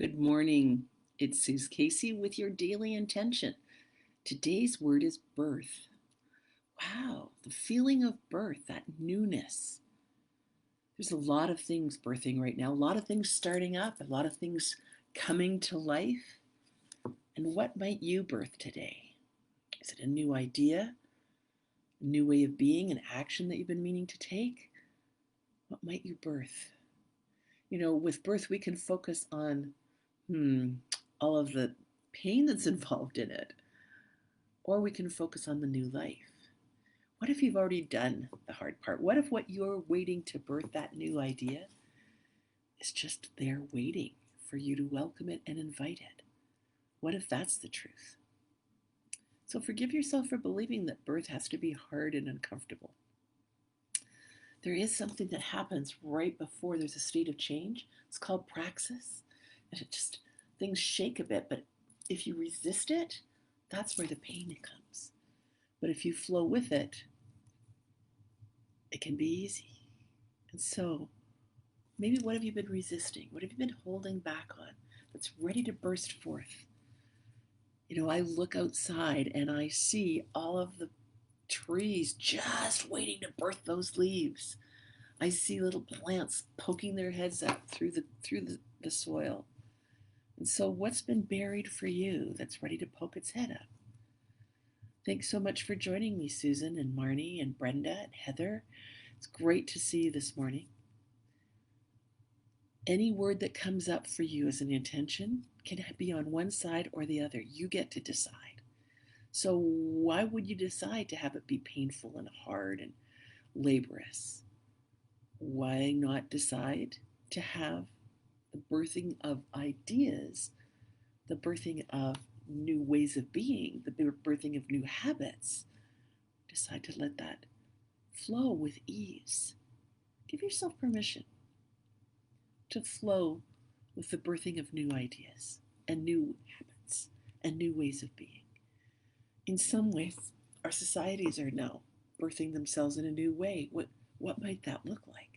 Good morning. It's Suze Casey with your daily intention. Today's word is birth. Wow, the feeling of birth, that newness. There's a lot of things birthing right now, a lot of things starting up, a lot of things coming to life. And what might you birth today? Is it a new idea, a new way of being, an action that you've been meaning to take? What might you birth? With birth, we can focus on all of the pain that's involved in it, or we can focus on the new life. What if you've already done the hard part? What if what you're waiting to birth, that new idea, is just there waiting for you to welcome it and invite it? What if that's the truth? So forgive yourself for believing that birth has to be hard and uncomfortable. There is something that happens right before there's a state of change. It's called praxis. And things shake a bit, but if you resist it, that's where the pain comes. But if you flow with it, it can be easy. And so, maybe what have you been resisting? What have you been holding back on that's ready to burst forth? I look outside and I see all of the trees just waiting to birth those leaves. I see little plants poking their heads up through the soil. And so what's been buried for you that's ready to poke its head up? Thanks so much for joining me, Susan and Marnie and Brenda and Heather. It's great to see you this morning. Any word that comes up for you as an intention can be on one side or the other. You get to decide. So why would you decide to have it be painful and hard and laborious? Why not decide to have the birthing of ideas, the birthing of new ways of being, the birthing of new habits? Decide to let that flow with ease. Give yourself permission to flow with the birthing of new ideas and new habits and new ways of being. In some ways, our societies are now birthing themselves in a new way. What might that look like?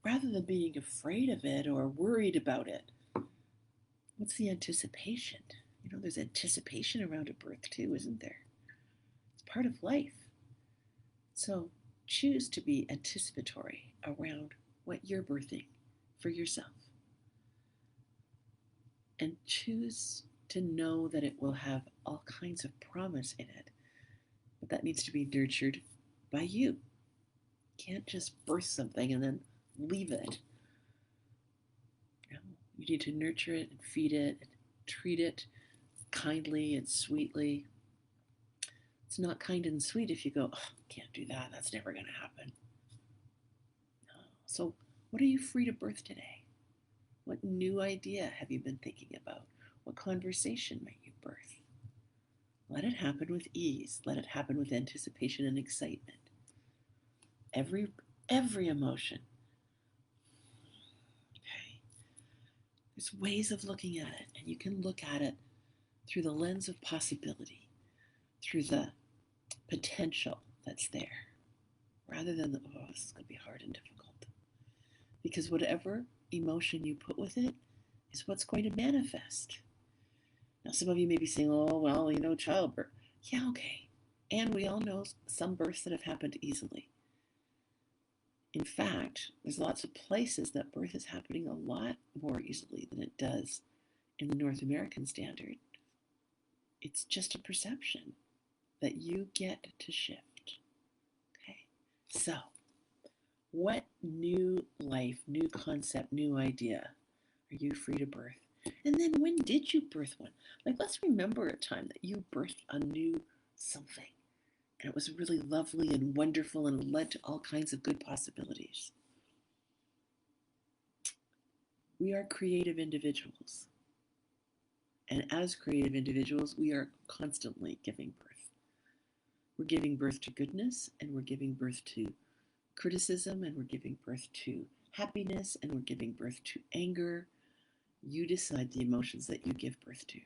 Rather than being afraid of it or worried about it, what's the anticipation? There's anticipation around a birth too, isn't there? It's part of life. So choose to be anticipatory around what you're birthing for yourself. And choose to know that it will have all kinds of promise in it. But that needs to be nurtured by you. You can't just birth something and then leave it. You need to nurture it and feed it and treat it kindly and sweetly. It's not kind and sweet if you go, oh, can't do that. That's never going to happen. No. So what are you free to birth today? What new idea have you been thinking about? What conversation might you birth? Let it happen with ease. Let it happen with anticipation and excitement. Every emotion. Okay. There's ways of looking at it, and you can look at it through the lens of possibility, through the potential that's there, rather than this is going to be hard and difficult. Because whatever emotion you put with it is what's going to manifest. Now, some of you may be saying, oh, well, childbirth. Yeah, okay. And we all know some births that have happened easily. In fact, there's lots of places that birth is happening a lot more easily than it does in the North American standard. It's just a perception that you get to shift. Okay? So, what new life, new concept, new idea are you free to birth? And then when did you birth one? Let's remember a time that you birthed a new something. And it was really lovely and wonderful and led to all kinds of good possibilities. We are creative individuals. And as creative individuals, we are constantly giving birth. We're giving birth to goodness, and we're giving birth to criticism, and we're giving birth to happiness, and we're giving birth to anger. You decide the emotions that you give birth to.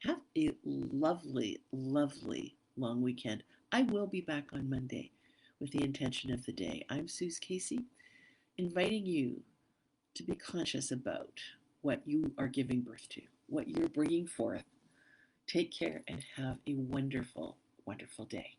Have a lovely, lovely long weekend. I will be back on Monday with the intention of the day. I'm Suze Casey, inviting you to be conscious about what you are giving birth to, what you're bringing forth. Take care and have a wonderful, wonderful day.